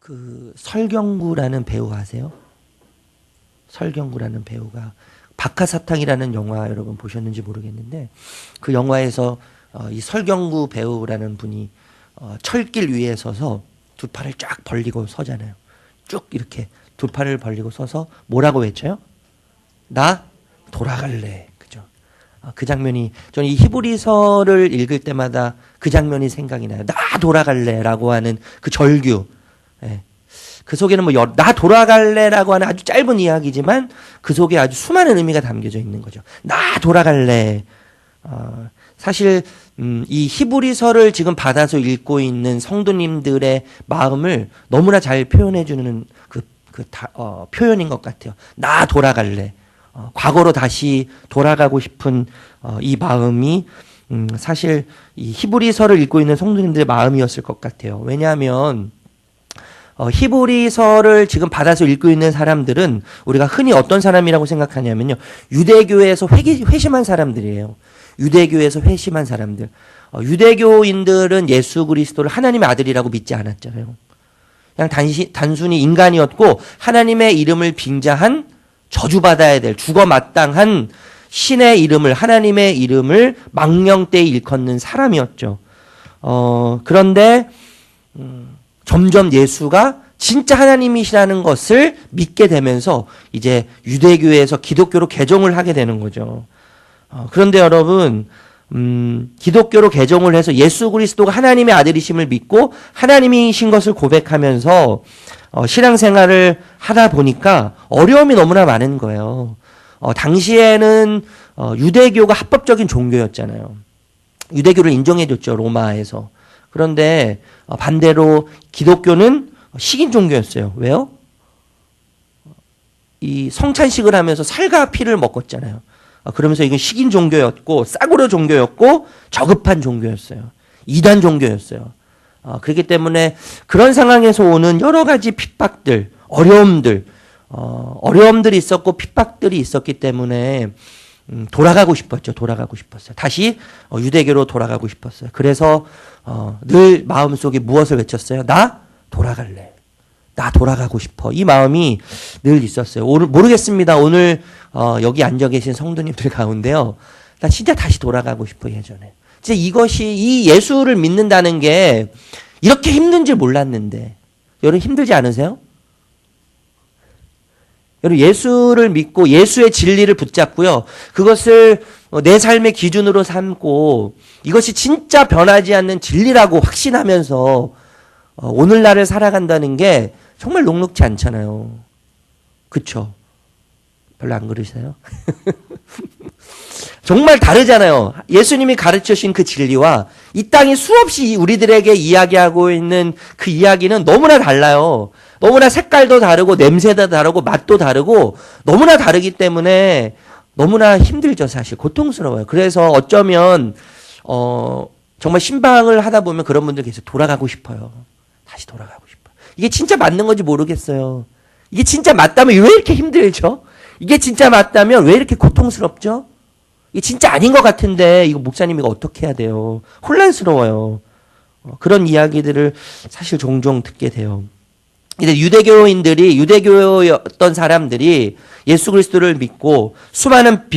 그 설경구라는 배우 아세요? 설경구라는 배우가 박하사탕이라는 영화 여러분 보셨는지 모르겠는데 그 영화에서 이 설경구 배우라는 분이 철길 위에 서서 두 팔을 쫙 벌리고 서잖아요. 쭉 이렇게 두 팔을 벌리고 서서 뭐라고 외쳐요? 나 돌아갈래. 그죠? 그 장면이 저는 이 히브리서를 읽을 때마다 그 장면이 생각이 나요. 나 돌아갈래라고 하는 그 절규. 예. 그 속에는 나 돌아갈래라고 하는 아주 짧은 이야기지만 그 속에 아주 수많은 의미가 담겨져 있는 거죠. 나 돌아갈래. 사실 이 히브리서를 지금 받아서 읽고 있는 성도님들의 마음을 너무나 잘 표현해주는 표현인 것 같아요. 나 돌아갈래. 과거로 다시 돌아가고 싶은 이 마음이 사실 이 히브리서를 읽고 있는 성도님들의 마음이었을 것 같아요. 왜냐하면 히브리서를 지금 받아서 읽고 있는 사람들은 우리가 흔히 어떤 사람이라고 생각하냐면요. 유대교에서 회심한 사람들이에요. 유대교에서 회심한 사람들. 유대교인들은 예수 그리스도를 하나님의 아들이라고 믿지 않았잖아요. 그냥 단순히 인간이었고 하나님의 이름을 빙자한 저주받아야 될 죽어 마땅한 신의 이름을 하나님의 이름을 망령되이 일컫는 사람이었죠. 그런데 점점 예수가 진짜 하나님이시라는 것을 믿게 되면서 이제 유대교에서 기독교로 개종을 하게 되는 거죠. 그런데 여러분 기독교로 개종을 해서 예수 그리스도가 하나님의 아들이심을 믿고 하나님이신 것을 고백하면서 신앙생활을 하다 보니까 어려움이 너무나 많은 거예요. 당시에는 유대교가 합법적인 종교였잖아요. 유대교를 인정해줬죠, 로마에서. 그런데 반대로 기독교는 식인 종교였어요. 왜요? 이 성찬식을 하면서 살과 피를 먹었잖아요. 그러면서 이건 식인 종교였고 싸구려 종교였고 저급한 종교였어요. 이단 종교였어요. 그렇기 때문에 그런 상황에서 오는 여러 가지 핍박들, 어려움들이 있었고 핍박들이 있었기 때문에 돌아가고 싶었죠. 돌아가고 싶었어요. 다시 유대교로 돌아가고 싶었어요. 그래서 늘 마음속에 무엇을 외쳤어요? 나 돌아갈래. 나 돌아가고 싶어. 이 마음이 늘 있었어요. 모르겠습니다. 오늘 여기 앉아 계신 성도님들 가운데요. 나 진짜 다시 돌아가고 싶어 예전에. 진짜 이 예수를 믿는다는 게 이렇게 힘든 줄 몰랐는데. 여러분 힘들지 않으세요? 여러분 예수를 믿고 예수의 진리를 붙잡고요. 그것을 내 삶의 기준으로 삼고 이것이 진짜 변하지 않는 진리라고 확신하면서 오늘날을 살아간다는 게 정말 녹록지 않잖아요. 그쵸? 별로 안 그러세요? 정말 다르잖아요. 예수님이 가르쳐주신 그 진리와 이 땅이 수없이 우리들에게 이야기하고 있는 그 이야기는 너무나 달라요. 너무나 색깔도 다르고 냄새도 다르고 맛도 다르고 너무나 다르기 때문에 너무나 힘들죠. 사실 고통스러워요. 그래서 어쩌면 정말 신방을 하다 보면 그런 분들 계속 돌아가고 싶어요. 다시 돌아가고 싶어요. 이게 진짜 맞는 건지 모르겠어요. 이게 진짜 맞다면 왜 이렇게 힘들죠? 이게 진짜 맞다면 왜 이렇게 고통스럽죠? 이게 진짜 아닌 것 같은데 이거 목사님 이거 어떻게 해야 돼요? 혼란스러워요. 그런 이야기들을 사실 종종 듣게 돼요. 이제 유대교였던 사람들이 예수 그리스도를 믿고 수많은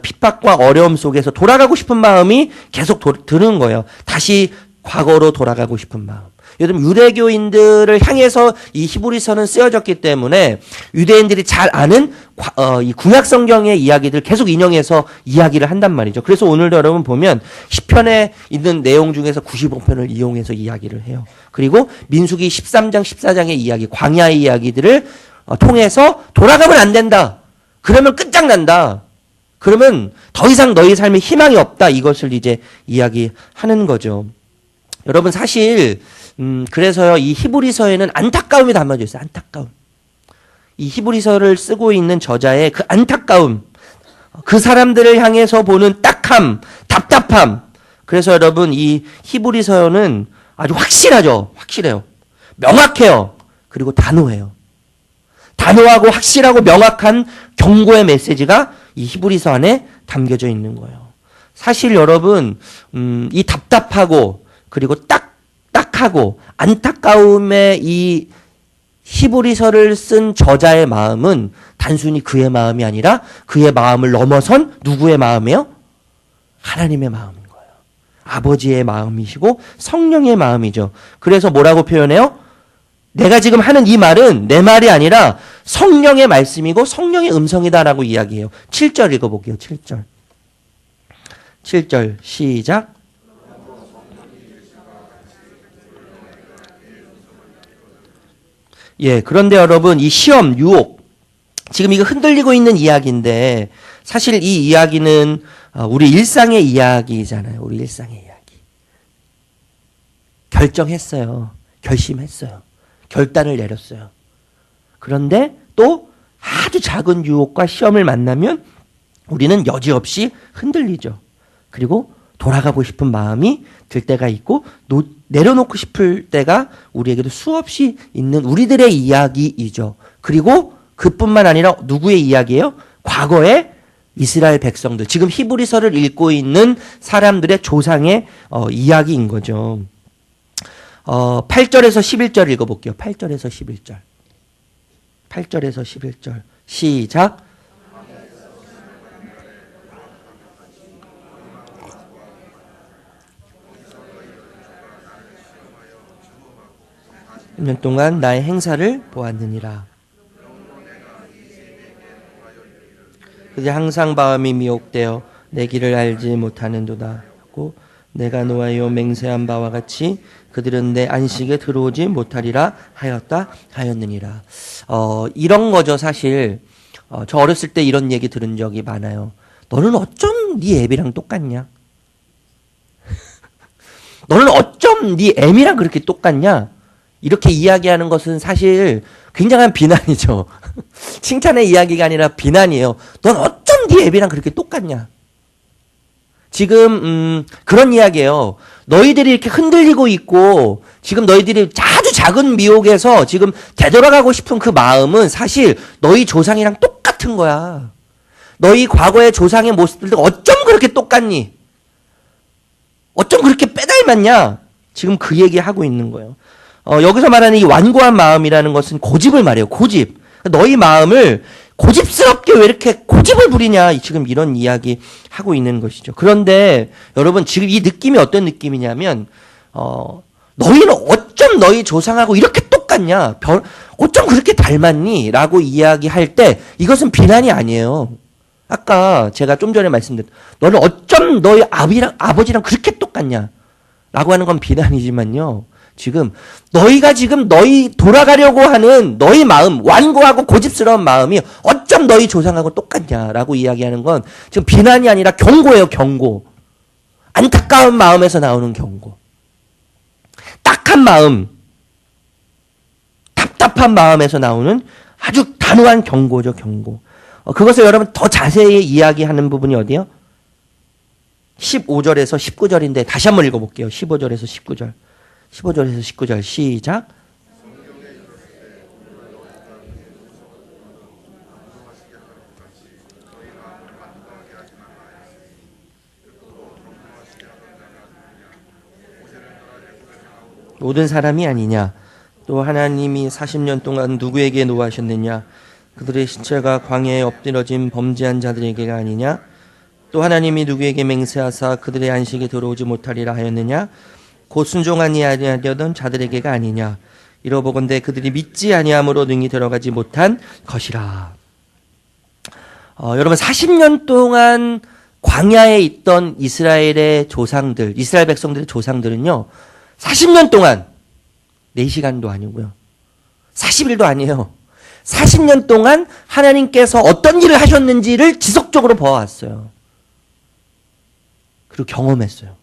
핍박과 어려움 속에서 돌아가고 싶은 마음이 계속 드는 거예요. 다시 과거로 돌아가고 싶은 마음. 요즘 유대교인들을 향해서 이 히브리서는 쓰여졌기 때문에 유대인들이 잘 아는 이 구약 성경의 이야기들 계속 인용해서 이야기를 한단 말이죠. 그래서 오늘도 여러분 보면 시편에 있는 내용 중에서 95편을 이용해서 이야기를 해요. 그리고 민수기 13장, 14장의 이야기, 광야의 이야기들을 통해서 돌아가면 안 된다. 그러면 끝장난다. 그러면 더 이상 너희 삶에 희망이 없다. 이것을 이제 이야기하는 거죠. 여러분 사실 그래서요 이 히브리서에는 안타까움이 담아져 있어요. 안타까움. 이 히브리서를 쓰고 있는 저자의 그 안타까움, 그 사람들을 향해서 보는 딱함, 답답함. 그래서 여러분 이 히브리서는 아주 확실하죠. 확실해요. 명확해요. 그리고 단호해요. 단호하고 확실하고 명확한 경고의 메시지가 이 히브리서 안에 담겨져 있는 거예요. 사실 여러분 이 답답하고 그리고 딱하고 안타까움의 이 히브리서를 쓴 저자의 마음은 단순히 그의 마음이 아니라 그의 마음을 넘어선 누구의 마음이에요? 하나님의 마음인 거예요. 아버지의 마음이시고 성령의 마음이죠. 그래서 뭐라고 표현해요? 내가 지금 하는 이 말은 내 말이 아니라 성령의 말씀이고 성령의 음성이다라고 이야기해요. 7절 읽어볼게요. 7절. 7절 시작. 예, 그런데 여러분 이 시험, 유혹 지금 이거 흔들리고 있는 이야기인데 사실 이 이야기는 우리 일상의 이야기잖아요. 우리 일상의 이야기. 결정했어요. 결심했어요. 결단을 내렸어요. 그런데 또 아주 작은 유혹과 시험을 만나면 우리는 여지없이 흔들리죠. 그리고 돌아가고 싶은 마음이 들 때가 있고 내려놓고 싶을 때가 우리에게도 수없이 있는 우리들의 이야기이죠. 그리고 그뿐만 아니라 누구의 이야기예요? 과거의 이스라엘 백성들, 지금 히브리서를 읽고 있는 사람들의 조상의 이야기인 거죠. 8절에서 11절 읽어볼게요. 8절에서 11절. 8절에서 11절. 시작. 년 동안 나의 행사를 보았느니라. 그들이 항상 마음이 미혹되어 내 길을 알지 못하는도다. 내가 노하여 맹세한 바와 같이 그들은 내 안식에 들어오지 못하리라 하였느니라. 이런 거죠. 사실 저 어렸을 때 이런 얘기 들은 적이 많아요. 너는 어쩜 네 애비랑 똑같냐? 너는 어쩜 네 애미랑 그렇게 똑같냐? 이렇게 이야기하는 것은 사실 굉장한 비난이죠. 칭찬의 이야기가 아니라 비난이에요. 넌 어쩜 네 애비랑 그렇게 똑같냐? 지금 그런 이야기예요. 너희들이 이렇게 흔들리고 있고 지금 너희들이 아주 작은 미혹에서 지금 되돌아가고 싶은 그 마음은 사실 너희 조상이랑 똑같은 거야. 너희 과거의 조상의 모습들도 어쩜 그렇게 똑같니? 어쩜 그렇게 빼닮았냐? 지금 그 얘기하고 있는 거예요. 여기서 말하는 이 완고한 마음이라는 것은 고집을 말해요. 고집. 너희 마음을 고집스럽게 왜 이렇게 고집을 부리냐, 지금 이런 이야기 하고 있는 것이죠. 그런데 여러분 지금 이 느낌이 어떤 느낌이냐면 너희는 어쩜 너희 조상하고 이렇게 똑같냐, 어쩜 그렇게 닮았니? 라고 이야기할 때 이것은 비난이 아니에요. 아까 제가 좀 전에 말씀드렸 너는 어쩜 너희 아버지랑 그렇게 똑같냐 라고 하는 건 비난이지만요, 지금 너희가 지금 너희 돌아가려고 하는 너희 마음, 완고하고 고집스러운 마음이 어쩜 너희 조상하고 똑같냐라고 이야기하는 건 지금 비난이 아니라 경고예요. 경고. 안타까운 마음에서 나오는 경고. 딱한 마음, 답답한 마음에서 나오는 아주 단호한 경고죠. 경고. 그것을 여러분 더 자세히 이야기하는 부분이 어디요? 15절에서 19절인데 다시 한번 읽어볼게요. 15절에서 19절. 15절에서 19절 시작. 모든 사람이 아니냐? 또 하나님이 40년 동안 누구에게 노하셨느냐? 그들의 시체가 광야에 엎드러진 범죄한 자들에게가 아니냐? 또 하나님이 누구에게 맹세하사 그들의 안식에 들어오지 못하리라 하였느냐? 곧 순종하니 아니하려던 자들에게가 아니냐. 이러보건대 그들이 믿지 아니함으로 능히 들어가지 못한 것이라. 여러분 40년 동안 광야에 있던 이스라엘의 조상들, 이스라엘 백성들의 조상들은요, 40년 동안 4시간도 아니고요, 40일도 아니에요. 40년 동안 하나님께서 어떤 일을 하셨는지를 지속적으로 보아왔어요. 그리고 경험했어요.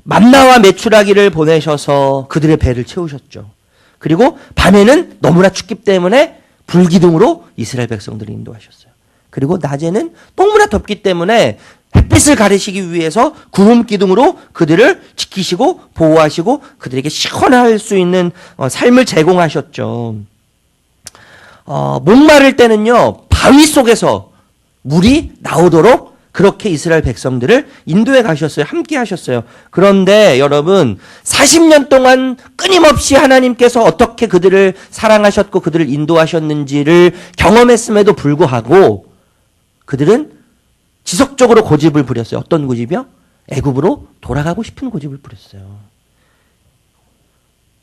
만나와 메추라기를 보내셔서 그들의 배를 채우셨죠. 그리고 밤에는 너무나 춥기 때문에 불기둥으로 이스라엘 백성들을 인도하셨어요. 그리고 낮에는 너무나 덥기 때문에 햇빛을 가리시기 위해서 구름 기둥으로 그들을 지키시고 보호하시고 그들에게 시원할 수 있는 삶을 제공하셨죠. 목마를 때는요, 바위 속에서 물이 나오도록 그렇게 이스라엘 백성들을 인도해 가셨어요. 함께 하셨어요. 그런데 여러분 40년 동안 끊임없이 하나님께서 어떻게 그들을 사랑하셨고 그들을 인도하셨는지를 경험했음에도 불구하고 그들은 지속적으로 고집을 부렸어요. 어떤 고집이요? 애굽으로 돌아가고 싶은 고집을 부렸어요.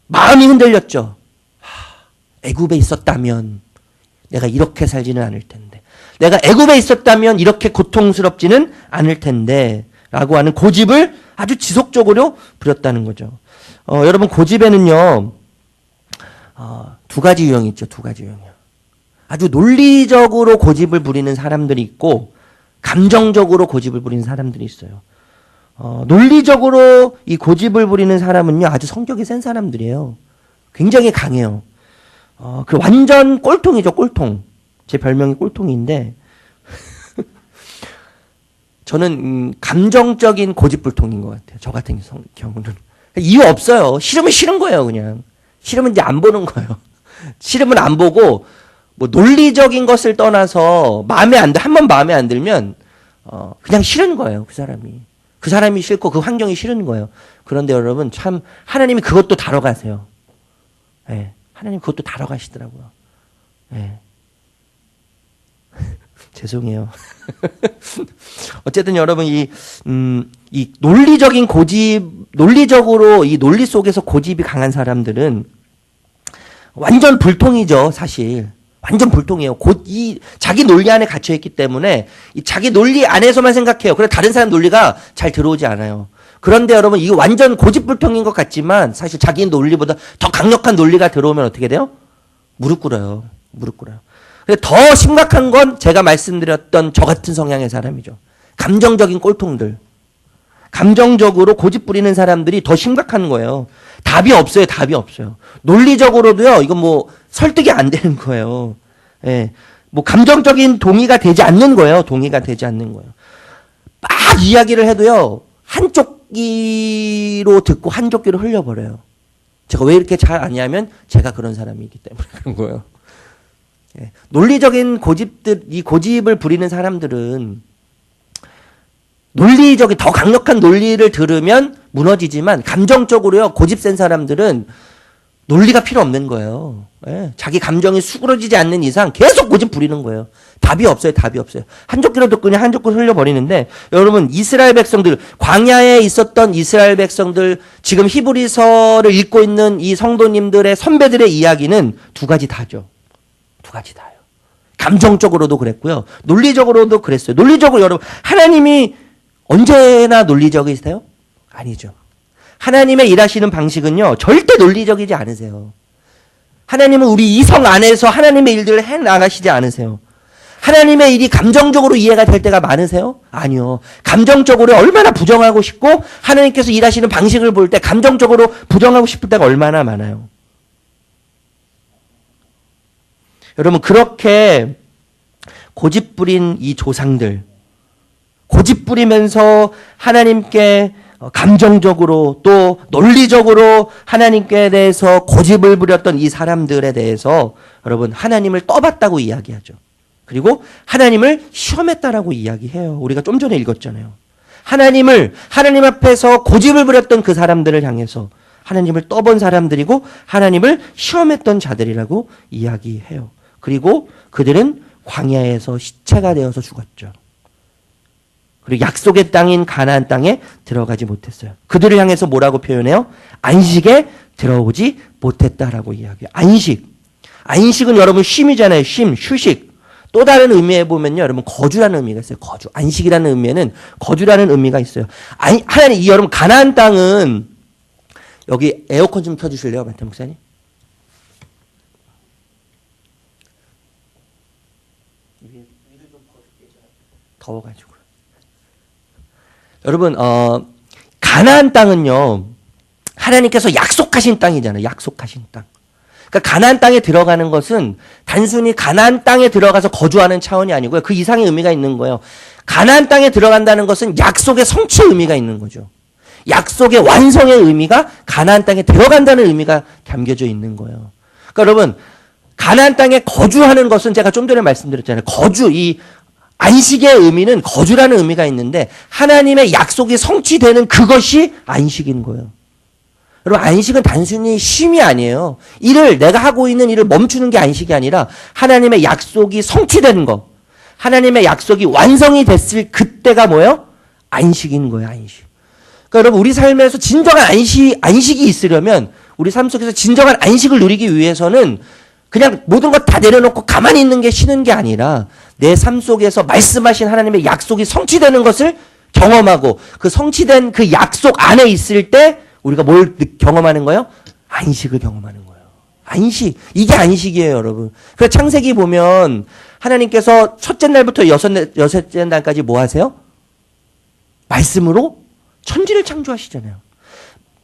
마음이 흔들렸죠. 애굽에 있었다면 내가 이렇게 살지는 않을 텐데, 내가 애굽에 있었다면 이렇게 고통스럽지는 않을 텐데 라고 하는 고집을 아주 지속적으로 부렸다는 거죠. 여러분 고집에는요 두 가지 유형이 있죠. 두 가지 유형이요. 아주 논리적으로 고집을 부리는 사람들이 있고 감정적으로 고집을 부리는 사람들이 있어요. 논리적으로 이 고집을 부리는 사람은요 아주 성격이 센 사람들이에요. 굉장히 강해요. 그 완전 꼴통이죠. 꼴통. 제 별명이 꼴통인데 저는 감정적인 고집불통인 것 같아요. 저 같은 경우는 이유 없어요. 싫으면 싫은 거예요. 그냥 싫으면 이제 안 보는 거예요. 싫으면 안 보고 뭐 논리적인 것을 떠나서 마음에 안 들, 한번 마음에 안 들면 그냥 싫은 거예요. 그 사람이 싫고 그 환경이 싫은 거예요. 그런데 여러분 참 하나님이 그것도 다뤄가세요. 네, 하나님 그것도 다뤄가시더라고요. 네. 죄송해요. 어쨌든 여러분 이 논리적인 고집, 논리적으로 이 논리 속에서 고집이 강한 사람들은 완전 불통이죠, 사실. 완전 불통이에요. 이 자기 논리 안에 갇혀 있기 때문에 이 자기 논리 안에서만 생각해요. 그래서 다른 사람 논리가 잘 들어오지 않아요. 그런데 여러분 이게 완전 고집불통인 것 같지만 사실 자기 논리보다 더 강력한 논리가 들어오면 어떻게 돼요? 무릎 꿇어요. 무릎 꿇어요. 더 심각한 건 제가 말씀드렸던 저 같은 성향의 사람이죠. 감정적인 꼴통들. 감정적으로 고집 부리는 사람들이 더 심각한 거예요. 답이 없어요. 답이 없어요. 논리적으로도요. 이건 뭐 설득이 안 되는 거예요. 예. 뭐 감정적인 동의가 되지 않는 거예요. 동의가 되지 않는 거예요. 막 이야기를 해도요. 한쪽 귀로 듣고 한쪽 귀로 흘려버려요. 제가 왜 이렇게 잘 아냐면 제가 그런 사람이기 때문에 그런 거예요. 예. 논리적인 고집들, 이 고집을 부리는 사람들은 논리적인 더 강력한 논리를 들으면 무너지지만 감정적으로요 고집 센 사람들은 논리가 필요 없는 거예요. 예. 자기 감정이 수그러지지 않는 이상 계속 고집 부리는 거예요. 답이 없어요. 답이 없어요. 한쪽 귀로 듣고 그냥 한쪽 귀로 흘려버리는데 여러분 이스라엘 백성들 광야에 있었던 이스라엘 백성들 지금 히브리서를 읽고 있는 이 성도님들의 선배들의 이야기는 두 가지 다죠. 두 가지 다요. 감정적으로도 그랬고요. 논리적으로도 그랬어요. 논리적으로 여러분 하나님이 언제나 논리적이세요? 아니죠. 하나님의 일하시는 방식은요. 절대 논리적이지 않으세요. 하나님은 우리 이성 안에서 하나님의 일들을 해나가시지 않으세요. 하나님의 일이 감정적으로 이해가 될 때가 많으세요? 아니요. 감정적으로 얼마나 부정하고 싶고 하나님께서 일하시는 방식을 볼 때 감정적으로 부정하고 싶을 때가 얼마나 많아요. 여러분 그렇게 고집 부린 이 조상들 고집 부리면서 하나님께 감정적으로 또 논리적으로 하나님께 대해서 고집을 부렸던 이 사람들에 대해서 여러분 하나님을 떠봤다고 이야기하죠. 그리고 하나님을 시험했다라고 이야기해요. 우리가 좀 전에 읽었잖아요. 하나님 앞에서 고집을 부렸던 그 사람들을 향해서 하나님을 떠본 사람들이고 하나님을 시험했던 자들이라고 이야기해요. 그리고 그들은 광야에서 시체가 되어서 죽었죠. 그리고 약속의 땅인 가나안 땅에 들어가지 못했어요. 그들을 향해서 뭐라고 표현해요? 안식에 들어오지 못했다라고 이야기해요. 안식은 여러분 쉼이잖아요. 쉼, 휴식. 또 다른 의미에 보면요. 여러분 거주라는 의미가 있어요. 거주. 안식이라는 의미에는 거주라는 의미가 있어요. 하나님, 여러분 가나안 땅은 여기 에어컨 좀 켜주실래요? 마태 목사님? 더워가지고. 여러분, 가나안 땅은요, 하나님께서 약속하신 땅이잖아요. 약속하신 땅. 그러니까 가나안 땅에 들어가는 것은 단순히 가나안 땅에 들어가서 거주하는 차원이 아니고요. 그 이상의 의미가 있는 거예요. 가나안 땅에 들어간다는 것은 약속의 성취의 의미가 있는 거죠. 약속의 완성의 의미가 가나안 땅에 들어간다는 의미가 담겨져 있는 거예요. 그러니까 여러분, 가나안 땅에 거주하는 것은 제가 좀 전에 말씀드렸잖아요. 안식의 의미는 거주라는 의미가 있는데 하나님의 약속이 성취되는 그것이 안식인 거예요. 여러분, 안식은 단순히 쉼이 아니에요. 내가 하고 있는 일을 멈추는 게 안식이 아니라 하나님의 약속이 성취되는 거. 하나님의 약속이 완성이 됐을 그때가 뭐예요? 안식인 거예요, 안식. 그러니까 여러분, 우리 삶에서 진정한 안식이 있으려면 우리 삶 속에서 진정한 안식을 누리기 위해서는 그냥 모든 것 다 내려놓고 가만히 있는 게 쉬는 게 아니라 내 삶 속에서 말씀하신 하나님의 약속이 성취되는 것을 경험하고 그 성취된 그 약속 안에 있을 때 우리가 뭘 경험하는 거예요? 안식을 경험하는 거예요. 안식. 이게 안식이에요, 여러분. 그래서 창세기 보면 하나님께서 첫째 날부터 여섯째 날까지 뭐 하세요? 말씀으로 천지를 창조하시잖아요.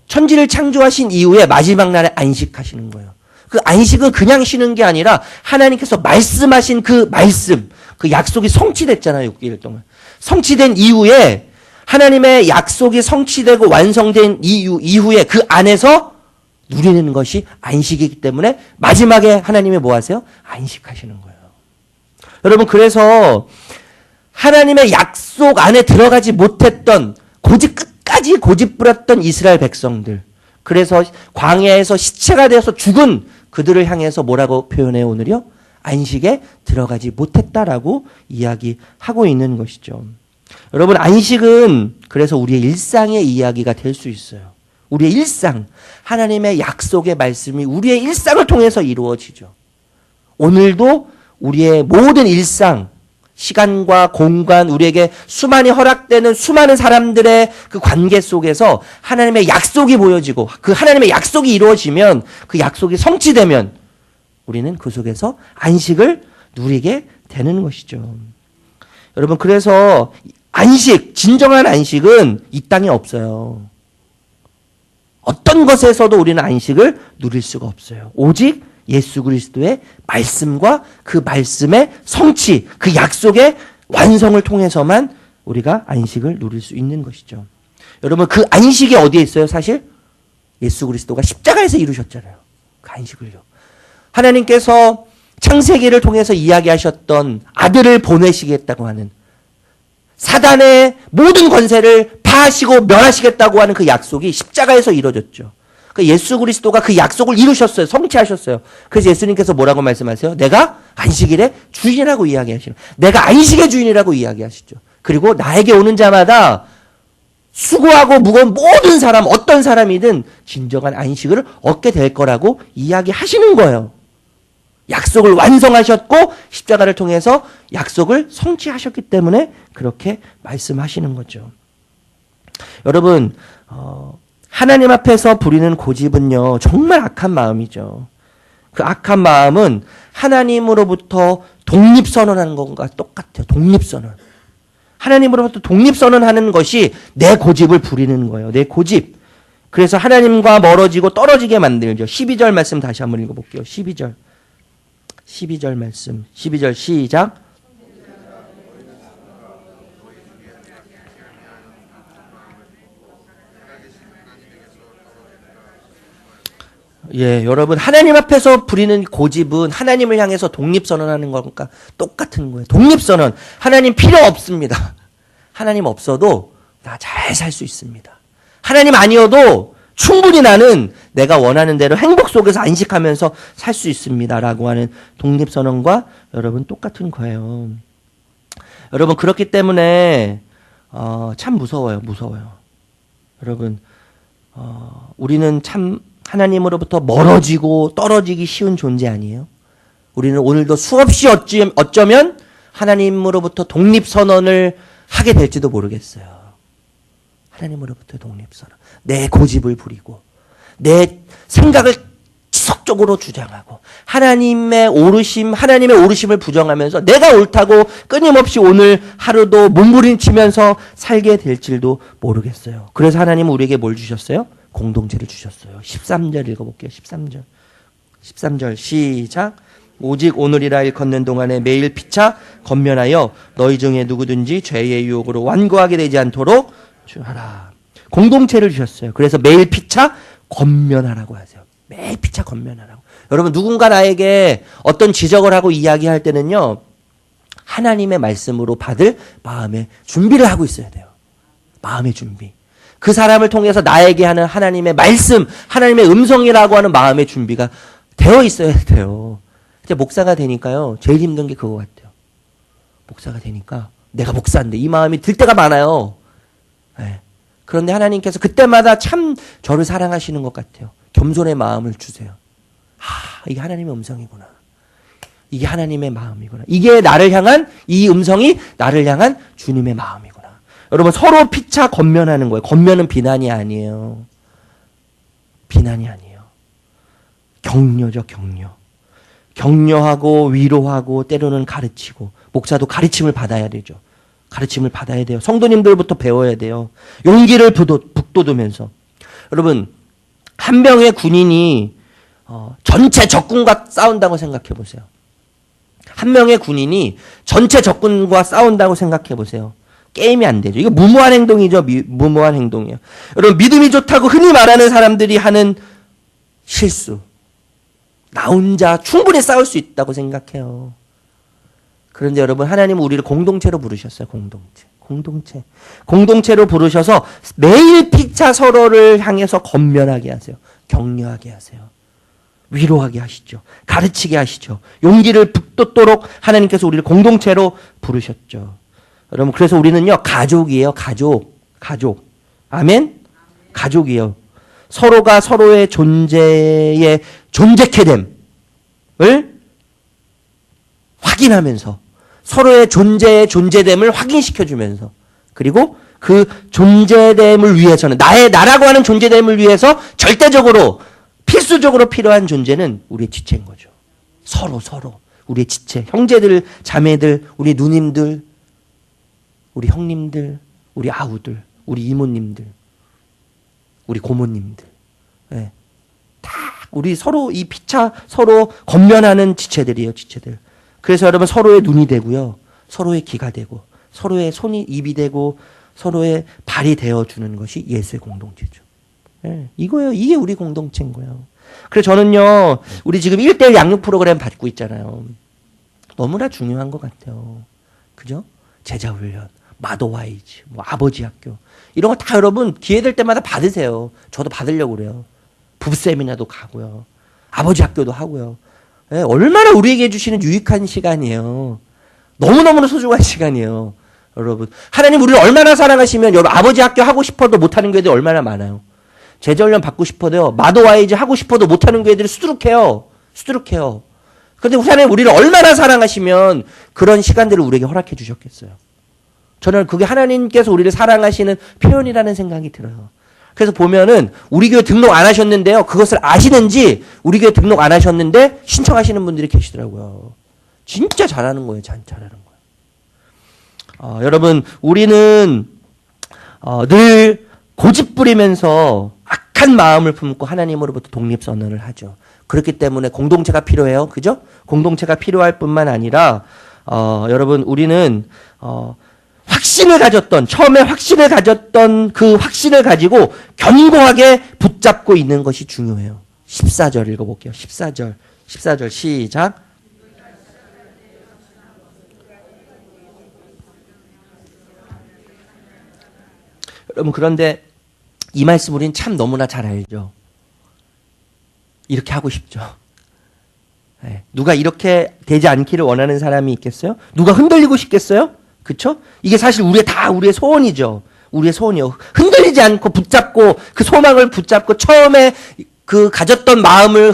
천지를 창조하신 이후에 마지막 날에 안식하시는 거예요. 그 안식은 그냥 쉬는 게 아니라 하나님께서 말씀하신 그 말씀, 그 약속이 성취됐잖아요, 6개월 동안. 성취된 이후에 하나님의 약속이 성취되고 완성된 이후에 그 안에서 누리는 것이 안식이기 때문에 마지막에 하나님이 뭐 하세요? 안식하시는 거예요. 여러분, 그래서 하나님의 약속 안에 들어가지 못했던 끝까지 고집부렸던 이스라엘 백성들, 그래서 광야에서 시체가 되어서 죽은 그들을 향해서 뭐라고 표현해요, 오늘요? 안식에 들어가지 못했다라고 이야기하고 있는 것이죠. 여러분, 안식은 그래서 우리의 일상의 이야기가 될 수 있어요. 우리의 일상, 하나님의 약속의 말씀이 우리의 일상을 통해서 이루어지죠. 오늘도 우리의 모든 일상, 시간과 공간, 우리에게 수많이 허락되는 수많은 사람들의 그 관계 속에서 하나님의 약속이 보여지고 그 하나님의 약속이 이루어지면, 그 약속이 성취되면 우리는 그 속에서 안식을 누리게 되는 것이죠. 여러분, 그래서 안식, 진정한 안식은 이 땅에 없어요. 어떤 것에서도 우리는 안식을 누릴 수가 없어요. 오직 예수 그리스도의 말씀과 그 말씀의 성취, 그 약속의 완성을 통해서만 우리가 안식을 누릴 수 있는 것이죠. 여러분, 그 안식이 어디에 있어요, 사실? 예수 그리스도가 십자가에서 이루셨잖아요. 그 안식을요. 하나님께서 창세기를 통해서 이야기하셨던 아들을 보내시겠다고 하는, 사단의 모든 권세를 파하시고 멸하시겠다고 하는 그 약속이 십자가에서 이루어졌죠. 예수 그리스도가 그 약속을 이루셨어요. 성취하셨어요. 그래서 예수님께서 뭐라고 말씀하세요? 내가 안식일의 주인이라고 이야기하시는, 내가 안식의 주인이라고 이야기하시죠. 그리고 나에게 오는 자마다 수고하고 무거운 모든 사람, 어떤 사람이든 진정한 안식을 얻게 될 거라고 이야기하시는 거예요. 약속을 완성하셨고 십자가를 통해서 약속을 성취하셨기 때문에 그렇게 말씀하시는 거죠. 여러분, 하나님 앞에서 부리는 고집은요, 정말 악한 마음이죠. 그 악한 마음은 하나님으로부터 독립선언하는 것과 똑같아요. 독립선언. 하나님으로부터 독립선언하는 것이 내 고집을 부리는 거예요. 내 고집. 그래서 하나님과 멀어지고 떨어지게 만들죠. 12절 말씀 다시 한번 읽어볼게요. 12절 말씀. 12절 시작. 예, 여러분, 하나님 앞에서 부리는 고집은 하나님을 향해서 독립선언하는 것과 똑같은 거예요. 독립선언. 하나님 필요 없습니다. 하나님 없어도 나 잘 살 수 있습니다. 하나님 아니어도 충분히 나는 내가 원하는 대로 행복 속에서 안식하면서 살 수 있습니다라고 하는 독립선언과 여러분 똑같은 거예요. 여러분, 그렇기 때문에 참 무서워요. 여러분, 우리는 참 하나님으로부터 멀어지고 떨어지기 쉬운 존재 아니에요? 우리는 오늘도 수없이 어쩌면 하나님으로부터 독립선언을 하게 될지도 모르겠어요. 하나님으로부터 독립선언. 내 고집을 부리고 내 생각을 지속적으로 주장하고 하나님의 오르심을 부정하면서 내가 옳다고 끊임없이 오늘 하루도 몸부림치면서 살게 될지도 모르겠어요. 그래서 하나님은 우리에게 뭘 주셨어요? 공동체를 주셨어요. 13절 읽어볼게요. 13절 시작. 오직 오늘이라 일컫는 동안에 매일 피차 건면하여 너희 중에 누구든지 죄의 유혹으로 완고하게 되지 않도록 주하라. 공동체를 주셨어요. 그래서 매일 피차 건면하라고 하세요. 매일 피차 건면하라고. 여러분, 누군가 나에게 어떤 지적을 하고 이야기할 때는요, 하나님의 말씀으로 받을 마음의 준비를 하고 있어야 돼요. 마음의 준비. 그 사람을 통해서 나에게 하는 하나님의 말씀, 하나님의 음성이라고 하는 마음의 준비가 되어 있어야 돼요. 이제 목사가 되니까요, 제일 힘든 게 그거 같아요. 목사가 되니까 내가 목사인데 이 마음이 들 때가 많아요. 네. 그런데 하나님께서 그때마다 참 저를 사랑하시는 것 같아요. 겸손의 마음을 주세요. 이게 하나님의 음성이구나. 이게 하나님의 마음이구나. 이게 나를 향한, 이 음성이 나를 향한 주님의 마음이구나. 여러분, 서로 피차 권면하는 거예요. 권면은 비난이 아니에요. 비난이 아니에요. 격려죠, 격려. 격려하고 위로하고 때로는 가르치고, 목사도 가르침을 받아야 되죠. 가르침을 받아야 돼요. 성도님들부터 배워야 돼요. 용기를 북돋우면서. 여러분, 한 명의 군인이 전체 적군과 싸운다고 생각해 보세요. 한 명의 군인이 전체 적군과 싸운다고 생각해 보세요. 게임이 안 되죠. 이거 무모한 행동이죠. 무모한 행동이에요. 여러분, 믿음이 좋다고 흔히 말하는 사람들이 하는 실수. 나 혼자 충분히 싸울 수 있다고 생각해요. 그런데 여러분, 하나님은 우리를 공동체로 부르셨어요. 공동체로 부르셔서 매일 피차 서로를 향해서 권면하게 하세요. 격려하게 하세요. 위로하게 하시죠. 가르치게 하시죠. 용기를 북돋도록 하나님께서 우리를 공동체로 부르셨죠. 여러분, 그래서 우리는요, 가족이에요. 가족. 아멘? 가족이에요. 서로가 서로의 존재의 존재케 됨을 확인하면서, 서로의 존재의 존재됨을 확인시켜주면서, 그리고 그 존재됨을 위해서는, 나라고 하는 존재됨을 위해서 절대적으로 필수적으로 필요한 존재는 우리의 지체인 거죠. 서로. 우리의 지체. 형제들, 자매들, 우리 누님들, 우리 형님들, 우리 아우들, 우리 이모님들, 우리 고모님들. 네. 다 우리 서로 이 피차 서로 권면하는 지체들이에요, 지체들. 그래서 여러분, 서로의 눈이 되고요. 서로의 귀가 되고, 서로의 손이 입이 되고, 서로의 발이 되어주는 것이 예수의 공동체죠. 네, 이거예요. 이게 우리 공동체인 거예요. 그래서 저는요, 우리 지금 1:1 양육 프로그램 받고 있잖아요. 너무나 중요한 것 같아요. 그죠? 제자훈련, 마더와이즈, 아버지 학교. 이런 거 다 여러분 기회 될 때마다 받으세요. 저도 받으려고 그래요. 부부세미나도 가고요. 아버지 학교도 하고요. 네, 얼마나 우리에게 주시는 유익한 시간이에요. 너무너무 소중한 시간이에요. 여러분, 하나님 우리를 얼마나 사랑하시면 여러분 아버지 학교 하고 싶어도 못하는 교회들이 얼마나 많아요. 제자훈련 받고 싶어도요, 마더와이즈 하고 싶어도 못하는 교회들이 수두룩해요. 그런데 하나님 우리를 얼마나 사랑하시면 그런 시간들을 우리에게 허락해 주셨겠어요. 저는 그게 하나님께서 우리를 사랑하시는 표현이라는 생각이 들어요. 그래서 보면은 우리 교회 등록 안 하셨는데요, 그것을 아시는지 우리 교회 등록 안 하셨는데 신청하시는 분들이 계시더라고요. 진짜 잘하는 거예요. 잘하는 거예요. 여러분, 우리는 늘 고집 부리면서 악한 마음을 품고 하나님으로부터 독립선언을 하죠. 그렇기 때문에 공동체가 필요해요. 그죠? 공동체가 필요할 뿐만 아니라 여러분, 우리는 처음에 확신을 가졌던 그 확신을 가지고 견고하게 붙잡고 있는 것이 중요해요. 14절 읽어볼게요. 14절 시작. 여러분, 그런데 이 말씀 우리는 참 너무나 잘 알죠. 이렇게 하고 싶죠. 네. 누가 이렇게 되지 않기를 원하는 사람이 있겠어요? 누가 흔들리고 싶겠어요? 그쵸? 이게 사실 우리의 소원이죠. 우리의 소원이요. 흔들리지 않고 붙잡고, 그 소망을 붙잡고 처음에 그 가졌던 마음을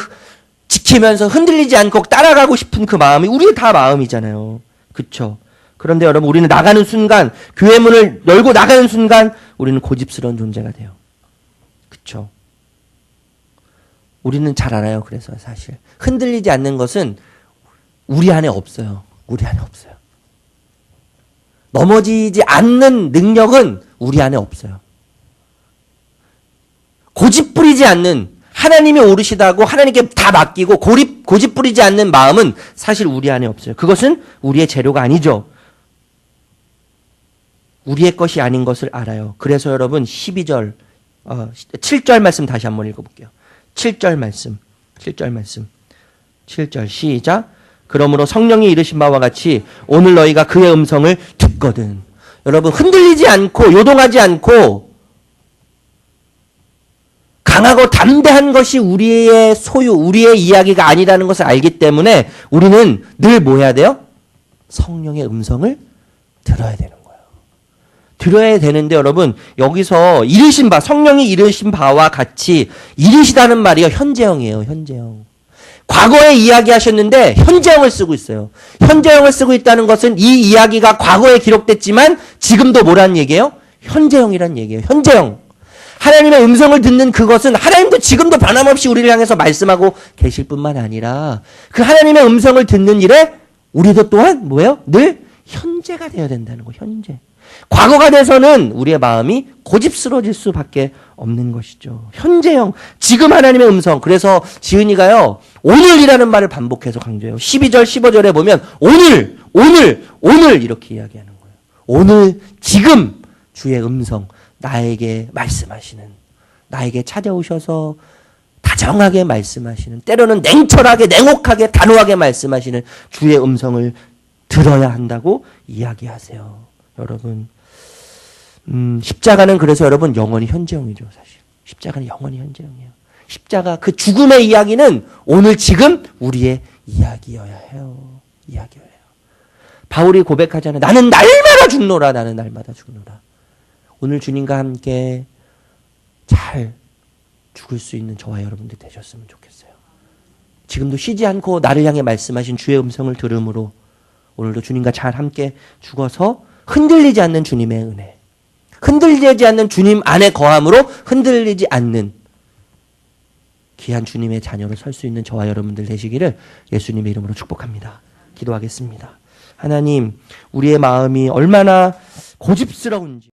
지키면서 흔들리지 않고 따라가고 싶은 그 마음이 우리의 다 마음이잖아요. 그쵸? 그런데 여러분, 우리는 나가는 순간, 교회 문을 열고 나가는 순간 우리는 고집스러운 존재가 돼요. 그쵸? 우리는 잘 알아요. 그래서 사실 흔들리지 않는 것은 우리 안에 없어요. 넘어지지 않는 능력은 우리 안에 없어요. 고집 부리지 않는, 하나님이 오르시다고 하나님께 다 맡기고 고집 부리지 않는 마음은 사실 우리 안에 없어요. 그것은 우리의 재료가 아니죠. 우리의 것이 아닌 것을 알아요. 그래서 여러분 7절 말씀 다시 한번 읽어볼게요. 7절 말씀 7절 시작. 그러므로 성령이 이르신 바와 같이 오늘 너희가 그의 음성을 듣거든. 여러분, 흔들리지 않고 요동하지 않고 강하고 담대한 것이 우리의 소유, 우리의 이야기가 아니라는 것을 알기 때문에 우리는 늘 뭐 해야 돼요? 성령의 음성을 들어야 되는 거예요. 들어야 되는데 여러분, 여기서 이르신 바, 성령이 이르신 바와 같이 이르시다는 말이요, 현재형이에요. 현재형. 과거에 이야기하셨는데 현재형을 쓰고 있어요. 현재형을 쓰고 있다는 것은 이 이야기가 과거에 기록됐지만 지금도 뭐라는 얘기예요? 현재형이란 얘기예요. 현재형. 하나님의 음성을 듣는 그것은 하나님도 지금도 변함없이 우리를 향해서 말씀하고 계실 뿐만 아니라 그 하나님의 음성을 듣는 일에 우리도 또한 뭐예요? 늘 현재가 되어야 된다는 거예요. 현재. 과거가 돼서는 우리의 마음이 고집스러워질 수밖에 없는 것이죠. 현재형. 지금 하나님의 음성. 그래서 지은이가요, 오늘이라는 말을 반복해서 강조해요. 12절, 15절에 보면 오늘, 오늘, 오늘 이렇게 이야기하는 거예요. 오늘, 지금 주의 음성. 나에게 말씀하시는, 나에게 찾아오셔서 다정하게 말씀하시는, 때로는 냉철하게, 냉혹하게, 단호하게 말씀하시는 주의 음성을 들어야 한다고 이야기하세요. 여러분, 십자가는 그래서 여러분 영원히 현재형이죠, 사실. 십자가는 영원히 현재형이에요. 십자가, 그 죽음의 이야기는 오늘 지금 우리의 이야기여야 해요. 이야기여야 해요. 바울이 고백하잖아요. 나는 날마다 죽노라, 나는 날마다 죽노라. 오늘 주님과 함께 잘 죽을 수 있는 저와 여러분들 되셨으면 좋겠어요. 지금도 쉬지 않고 나를 향해 말씀하신 주의 음성을 들음으로 오늘도 주님과 잘 함께 죽어서 흔들리지 않는 주님의 은혜, 흔들리지 않는 주님 안에 거함으로 흔들리지 않는 귀한 주님의 자녀로 설 수 있는 저와 여러분들 되시기를 예수님의 이름으로 축복합니다. 기도하겠습니다. 하나님, 우리의 마음이 얼마나 고집스러운지